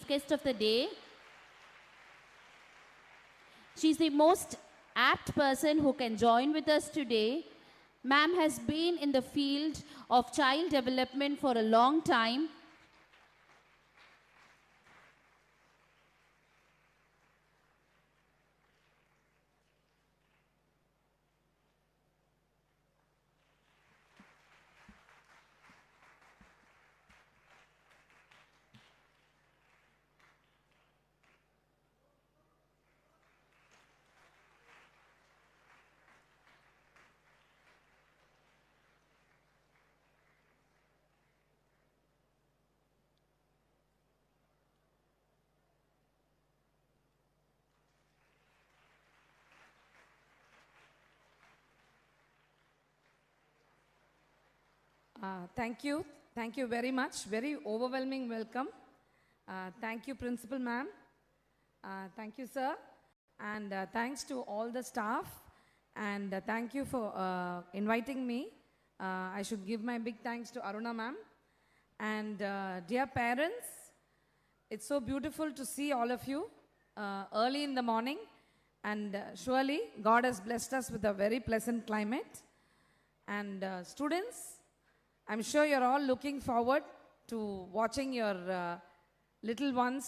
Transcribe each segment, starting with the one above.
guest of the day. She's the most apt person who can join with us today. Ma'am has been in the field of child development for a long time. Thank you. Thank you very much. Very overwhelming welcome. Thank you, Principal Ma'am. Thank you, sir. And thanks to all the staff. And thank you for inviting me. I should give my big thanks to Aruna Ma'am. And dear parents, it's so beautiful to see all of you early in the morning. And surely God has blessed us with a very pleasant climate. And students, I'm sure you're all looking forward to watching your little ones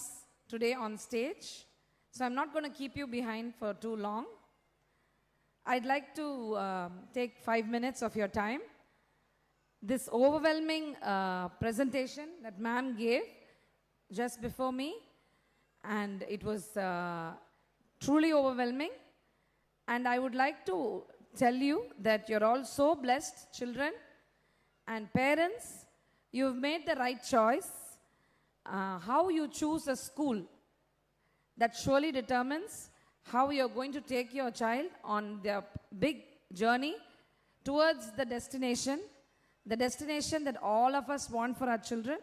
today on stage. So I'm not going to keep you behind for too long. I'd like to take 5 minutes of your time. This overwhelming presentation that ma'am gave just before me, and it was truly overwhelming. And I would like to tell you that you're all so blessed, children. And parents, you've made the right choice. How you choose a school, that surely determines how you're going to take your child on their big journey towards the destination that all of us want for our children,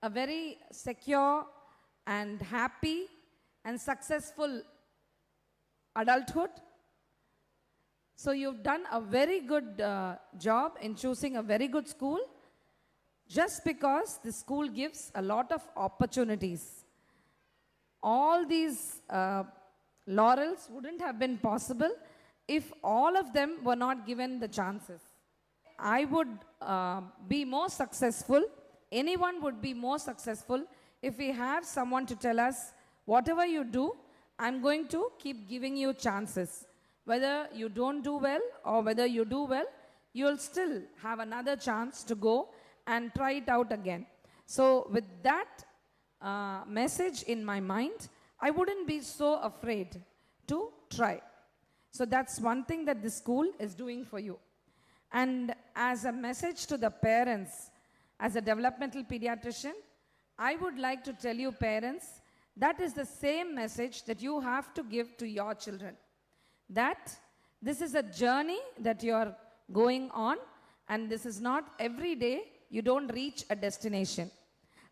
a very secure and happy and successful adulthood. So you've done a very good job in choosing a very good school, just because the school gives a lot of opportunities. All these laurels wouldn't have been possible if all of them were not given the chances. I would be more successful, anyone would be more successful if we have someone to tell us, whatever you do, I'm going to keep giving you chances. Whether you don't do well or whether you do well, you'll still have another chance to go and try it out again. So with that message in my mind, I wouldn't be so afraid to try. So that's one thing that this school is doing for you. And as a message to the parents, as a developmental pediatrician, I would like to tell you parents, that is the same message that you have to give to your children. That this is a journey that you're going on, and this is not every day you don't reach a destination.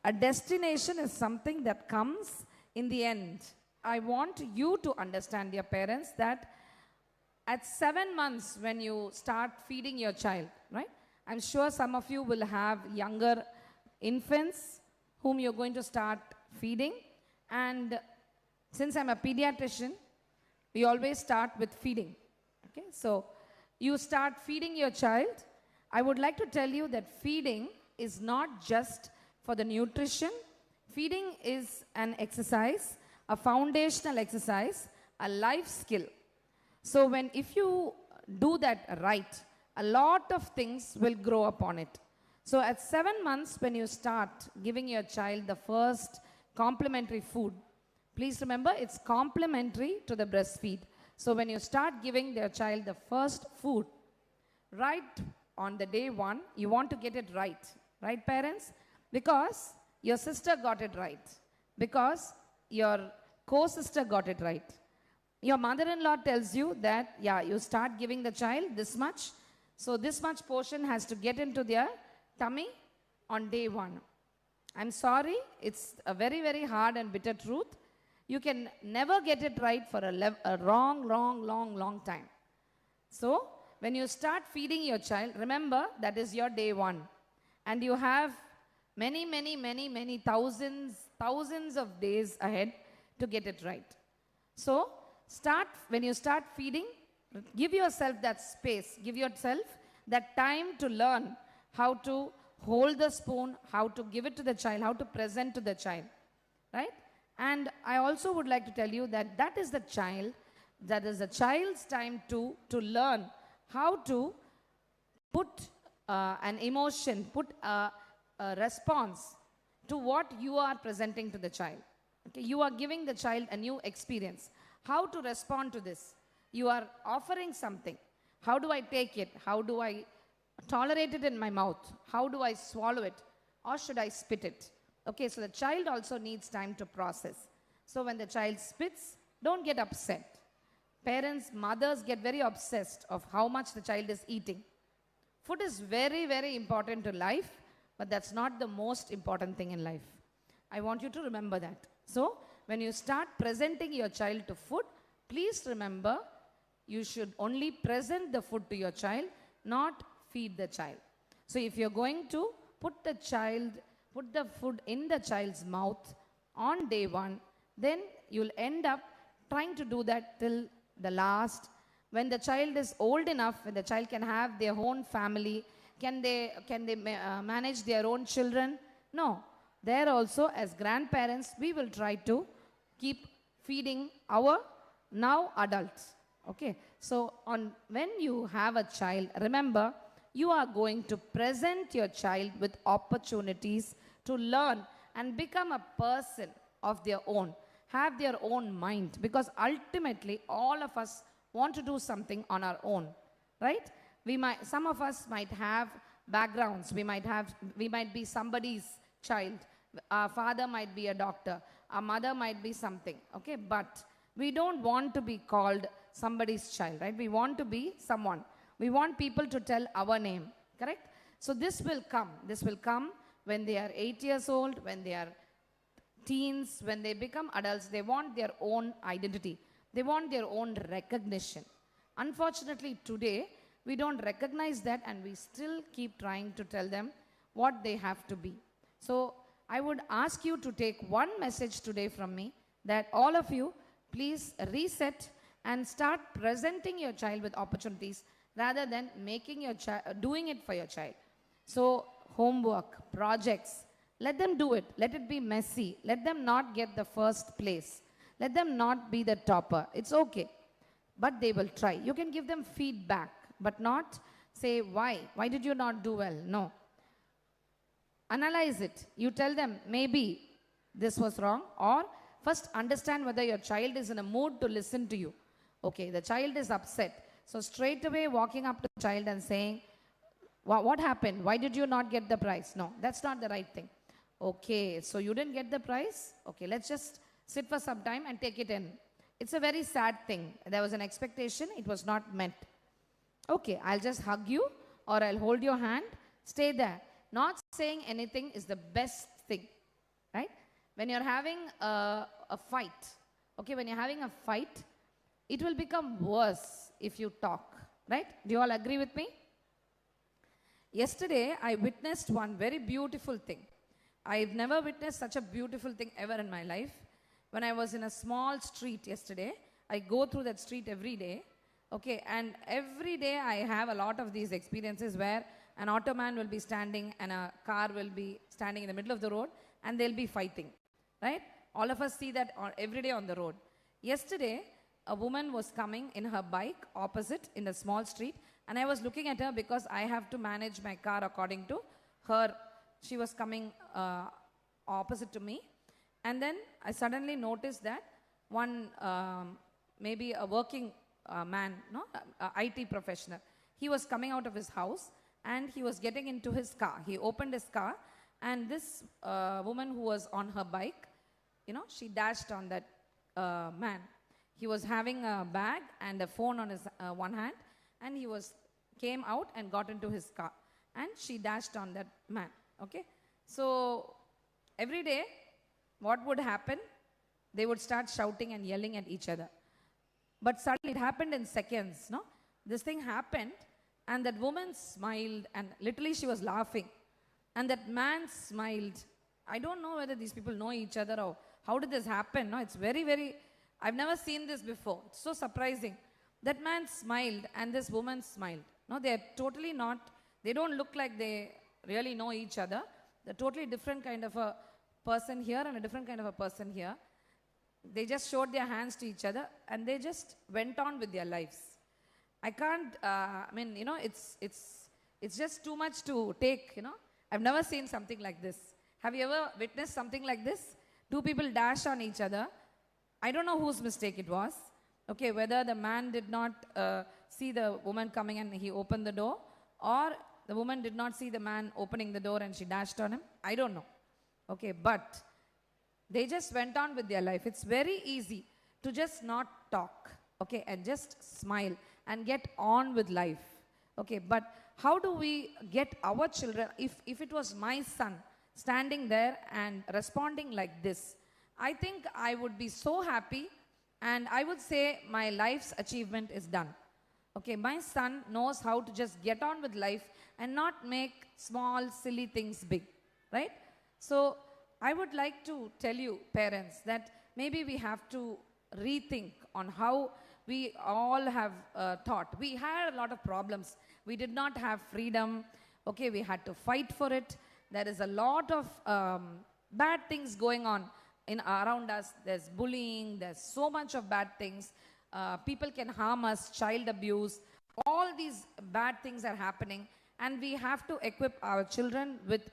A destination is something that comes in the end. I want you to understand, dear parents, that at 7 months when you start feeding your child, right? I'm sure some of you will have younger infants whom you're going to start feeding. And since I'm a pediatrician, we always start with feeding. Okay, so you start feeding your child. I would like to tell you that feeding is not just for the nutrition. Feeding is an exercise, a foundational exercise, a life skill. So if you do that right, a lot of things will grow upon it. So at 7 months, when you start giving your child the first complementary food, please remember, it's complementary to the breastfeed. So when you start giving their child the first food, right on the day 1, you want to get it right. Right, parents? Because your sister got it right. Because your co-sister got it right. Your mother-in-law tells you that, yeah, you start giving the child this much. So this much portion has to get into their tummy on day 1. I'm sorry, it's a very, very hard and bitter truth. You can never get it right for a long time. So when you start feeding your child, remember that is your day 1. And you have many thousands thousands of days ahead to get it right. So when you start feeding, give yourself that space, give yourself that time to learn how to hold the spoon, how to give it to the child, how to present to the child, right? And I also would like to tell you that that is the child's time to learn how to put an emotion, put a response to what you are presenting to the child. Okay, you are giving the child a new experience. How to respond to this? You are offering something. How do I take it? How do I tolerate it in my mouth? How do I swallow it? Or should I spit it? Okay, so the child also needs time to process. So when the child spits, don't get upset. Parents, mothers get very obsessed of how much the child is eating. Food is very, very important to life, but that's not the most important thing in life. I want you to remember that. So when you start presenting your child to food, please remember you should only present the food to your child, not feed the child. So if you're going to put the food in the child's mouth on day one, then you'll end up trying to do that till the last. When the child is old enough, when the child can have their own family, can they manage their own children? No. There also, as grandparents, we will try to keep feeding our now adults. Okay. So when you have a child, remember, you are going to present your child with opportunities to learn and become a person of their own, have their own mind, because ultimately all of us want to do something on our own, right? Some of us might have backgrounds. We might be somebody's child. Our father might be a doctor. Our mother might be something, okay? But we don't want to be called somebody's child, right? We want to be someone. We want people to tell our name, correct? So this will come. This will come when they are 8 years old, when they are teens, when they become adults. They want their own identity. They want their own recognition. Unfortunately, today, we don't recognize that, and we still keep trying to tell them what they have to be. So I would ask you to take one message today from me, that all of you, please reset and start presenting your child with opportunities rather than doing it for your child. So homework, projects, let them do it. Let it be messy. Let them not get the first place. Let them not be the topper. It's okay. But they will try. You can give them feedback, but not say, why? Why did you not do well? No. Analyze it. You tell them, maybe this was wrong, or first understand whether your child is in a mood to listen to you. Okay, the child is upset. So straight away walking up to the child and saying, what happened? Why did you not get the prize? No, that's not the right thing. Okay, so you didn't get the prize? Okay, let's just sit for some time and take it in. It's a very sad thing. There was an expectation, it was not met. Okay, I'll just hug you, or I'll hold your hand. Stay there. Not saying anything is the best thing, right? When you're having a fight, okay, when you're having a fight, it will become worse if you talk, right? Do you all agree with me? Yesterday, I witnessed one very beautiful thing. I've never witnessed such a beautiful thing ever in my life. When I was in a small street yesterday, I go through that street every day, okay, and every day I have a lot of these experiences where an auto man will be standing and a car will be standing in the middle of the road and they'll be fighting, right? All of us see that every day on the road. Yesterday, a woman was coming in her bike opposite in the small street, and I was looking at her because I have to manage my car according to her. She was coming opposite to me, and then I suddenly noticed that one, maybe a working man, no, IT professional, he was coming out of his house and he was getting into his car. He opened his car, and this woman who was on her bike, you know, she dashed on that man. He was having a bag and a phone on his one hand, and he came out and got into his car, and she dashed on that man. Okay, so every day, what would happen? They would start shouting and yelling at each other. But suddenly it happened in seconds, no? This thing happened, and that woman smiled, and literally she was laughing. And that man smiled, I don't know whether these people know each other or how did this happen. No, it's very, very, I've never seen this before. It's so surprising. That man smiled and this woman smiled. No, they're totally not, they don't look like they really know each other. They're totally different kind of a person here and a different kind of a person here. They just showed their hands to each other and they just went on with their lives. I can't, I mean, you know, it's just too much to take, you know. I've never seen something like this. Have you ever witnessed something like this? Two people dash on each other. I don't know whose mistake it was. Okay, whether the man did not see the woman coming and he opened the door, or the woman did not see the man opening the door and she dashed on him. I don't know. Okay, but they just went on with their life. It's very easy to just not talk, okay, and just smile and get on with life. Okay, but how do we get our children, if it was my son standing there and responding like this, I think I would be so happy and I would say my life's achievement is done. Okay, my son knows how to just get on with life and not make small, silly things big, right? So I would like to tell you, parents, that maybe we have to rethink on how we all have thought. We had a lot of problems. We did not have freedom. Okay, we had to fight for it. There is a lot of bad things going on around us. There's bullying. There's so much of bad things. People can harm us, child abuse. All these bad things are happening. And we have to equip our children with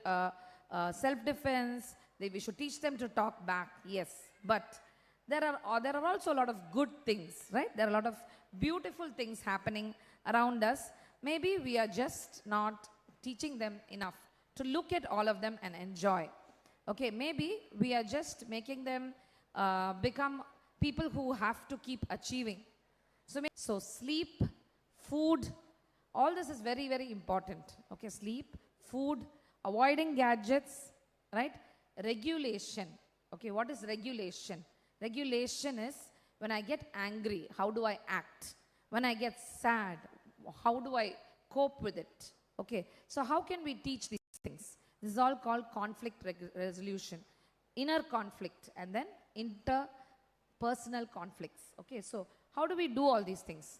self-defense. We should teach them to talk back, yes. But there are also a lot of good things, right? There are a lot of beautiful things happening around us. Maybe we are just not teaching them enough to look at all of them and enjoy. Okay, maybe we are just making them become people who have to keep achieving. So sleep, food, all this is very, very important. Okay, sleep, food, avoiding gadgets, right? Regulation. Okay, what is regulation? Regulation is when I get angry, how do I act? When I get sad, how do I cope with it? Okay, so how can we teach these things? This is all called conflict resolution. Inner conflict and then interpersonal conflicts. Okay, so how do we do all these things?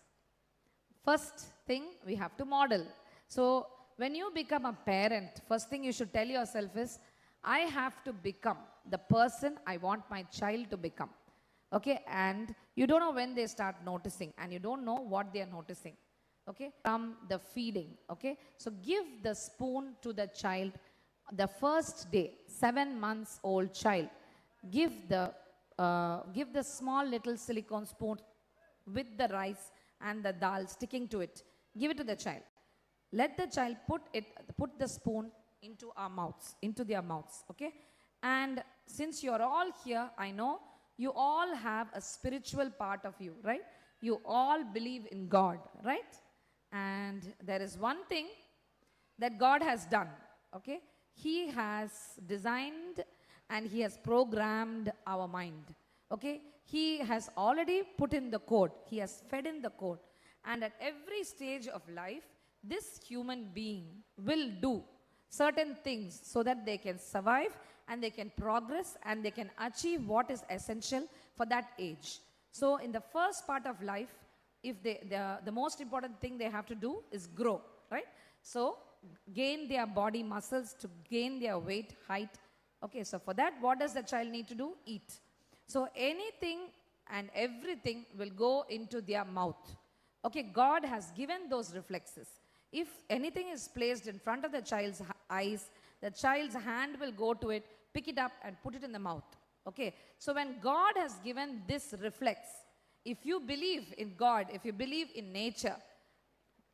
First thing, we have to model. So when you become a parent, first thing you should tell yourself is, I have to become the person I want my child to become. Okay, and you don't know when they start noticing and you don't know what they are noticing. Okay, from the feeding. Okay, so give the spoon to the child the first day, 7 months old child. Give the small little silicone spoon with the rice and the dal sticking to it. Give it to the child. Let the child put the spoon into their mouths, okay? And since you're all here, I know you all have a spiritual part of you, right? You all believe in God, right? And there is one thing that God has done, okay? He has designed and He has programmed our mind, okay? He has already put in the code. He has fed in the code. And at every stage of life, this human being will do certain things so that they can survive and they can progress and they can achieve what is essential for that age. So in the first part of life, if the most important thing they have to do is grow, right? So gain their body muscles to gain their weight, height. Okay, so for that, what does the child need to do? Eat. So anything and everything will go into their mouth. Okay, God has given those reflexes. If anything is placed in front of the child's eyes, the child's hand will go to it, pick it up and put it in the mouth. Okay, so when God has given this reflex, if you believe in God, if you believe in nature,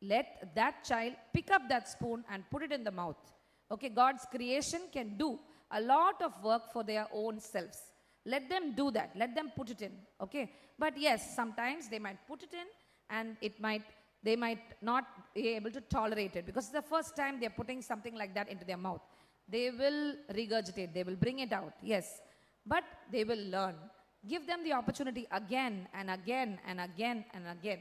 let that child pick up that spoon and put it in the mouth. Okay, God's creation can do a lot of work for their own selves. Let them do that. Let them put it in. Okay, but yes, sometimes they might put it in and they might not be able to tolerate it because it's the first time they're putting something like that into their mouth. They will regurgitate, they will bring it out, yes, but they will learn. Give them the opportunity again and again and again and again,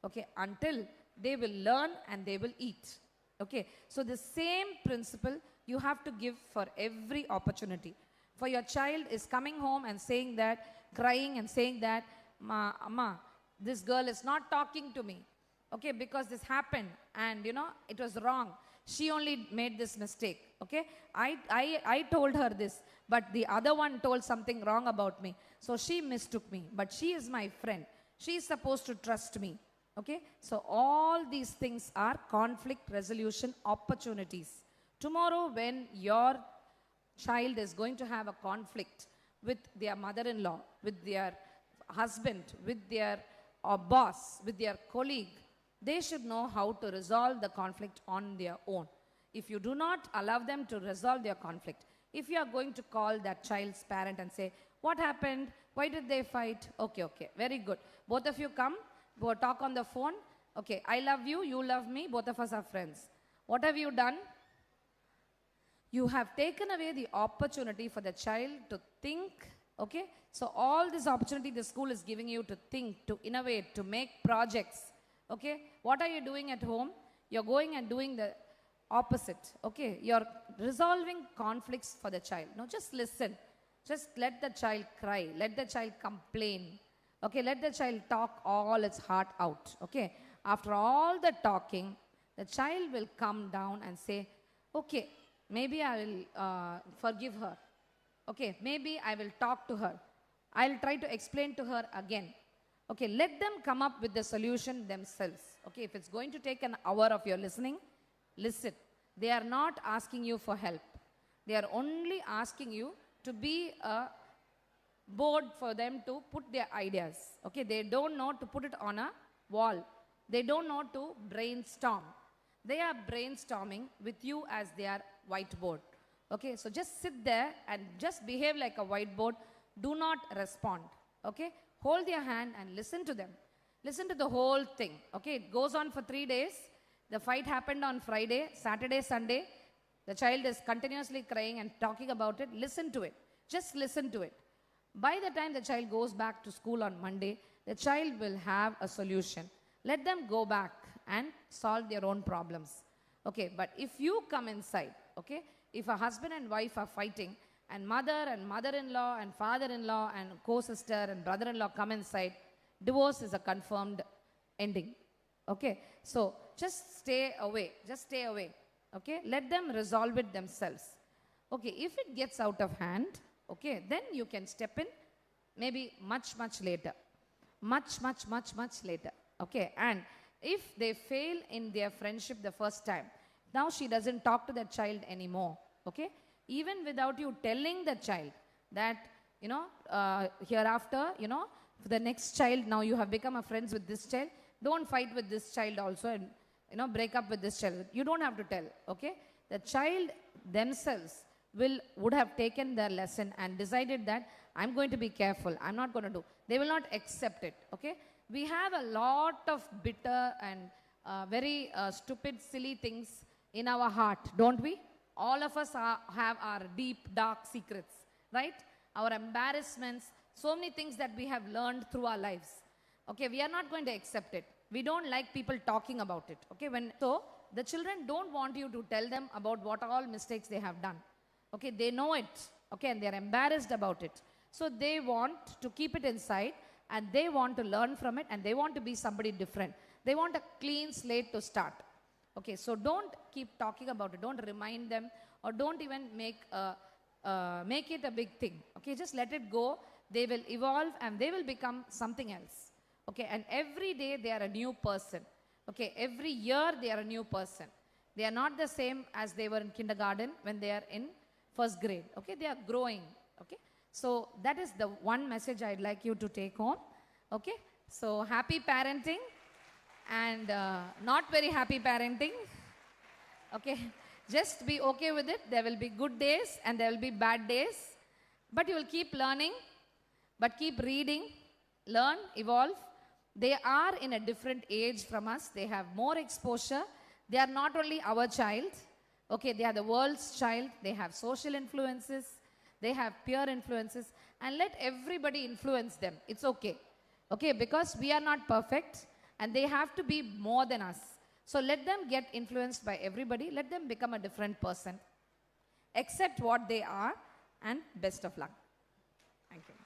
okay, until they will learn and they will eat. Okay, so the same principle You have to give for every opportunity. For your child is coming home and saying that, crying and saying that, Amma, this girl is not talking to me. Okay, because this happened and it was wrong. She only made this mistake. Okay, I told her this, but the other one told something wrong about me. So she mistook me, but she is my friend. She is supposed to trust me. Okay, so all these things are conflict resolution opportunities. Tomorrow, when your child is going to have a conflict with their mother-in-law, with their husband, with their boss, with their colleague, they should know how to resolve the conflict on their own. If you do not allow them to resolve their conflict, if you are going to call that child's parent and say, what happened? Why did they fight? Okay, very good. Both of you come, go talk on the phone. Okay, I love you, you love me, both of us are friends. What have you done? You have taken away the opportunity for the child to think. Okay, so all this opportunity the school is giving you to think, to innovate, to make projects. Okay, what are you doing at home? You're going and doing the opposite. Okay, you're resolving conflicts for the child. No, just listen. Just let the child cry. Let the child complain. Okay, let the child talk all its heart out. Okay, after all the talking, the child will come down and say, okay, maybe I will forgive her. Okay, maybe I will talk to her. I'll try to explain to her again. Okay, let them come up with the solution themselves. Okay, if it's going to take an hour of your listening, listen. They are not asking you for help. They are only asking you to be a board for them to put their ideas. Okay, they don't know to put it on a wall. They don't know to brainstorm. They are brainstorming with you as their whiteboard. Okay, so just sit there and just behave like a whiteboard. Do not respond. Okay, hold their hand and listen to them. Listen to the whole thing. Okay, it goes on for 3 days. The fight happened on Friday, Saturday, Sunday. The child is continuously crying and talking about it. Listen to it. Just listen to it. By the time the child goes back to school on Monday, the child will have a solution. Let them go back and solve their own problems. Okay, but if you come inside, okay, if a husband and wife are fighting and mother-in-law and father-in-law and co-sister and brother-in-law come inside, divorce is a confirmed ending. Okay, so just stay away. Just stay away. Okay, let them resolve it themselves. Okay, if it gets out of hand, okay, then you can step in maybe much later. Much later. Okay, and if they fail in their friendship the first time, now she doesn't talk to that child anymore. Okay, even without you telling the child that, hereafter, for the next child, now you have become a friends with this child, don't fight with this child also and, break up with this child. You don't have to tell, okay? The child themselves would have taken their lesson and decided that I'm going to be careful. I'm not going to do. They will not accept it, okay? We have a lot of bitter and very stupid, silly things in our heart, don't we? All of us have our deep, dark secrets, right? Our embarrassments, so many things that we have learned through our lives. Okay, we are not going to accept it. We don't like people talking about it. Okay, so the children don't want you to tell them about what all mistakes they have done. Okay, they know it. Okay, and they're embarrassed about it. So they want to keep it inside and they want to learn from it and they want to be somebody different. They want a clean slate to start. Okay, so don't keep talking about it. Don't remind them or don't even make it a big thing. Okay, just let it go. They will evolve and they will become something else. Okay, and every day they are a new person. Okay, every year they are a new person. They are not the same as they were in kindergarten when they are in first grade. Okay, they are growing. Okay, so that is the one message I'd like you to take home. Okay, so happy parenting and not very happy parenting. Okay, just be okay with it. There will be good days and there will be bad days. But you will keep learning, but keep reading, learn, evolve. They are in a different age from us. They have more exposure. They are not only our child. Okay, they are the world's child. They have social influences. They have peer influences. And let everybody influence them. It's okay. Okay, because we are not perfect. And they have to be more than us. So let them get influenced by everybody. Let them become a different person. accept what they are, and best of luck. Thank you.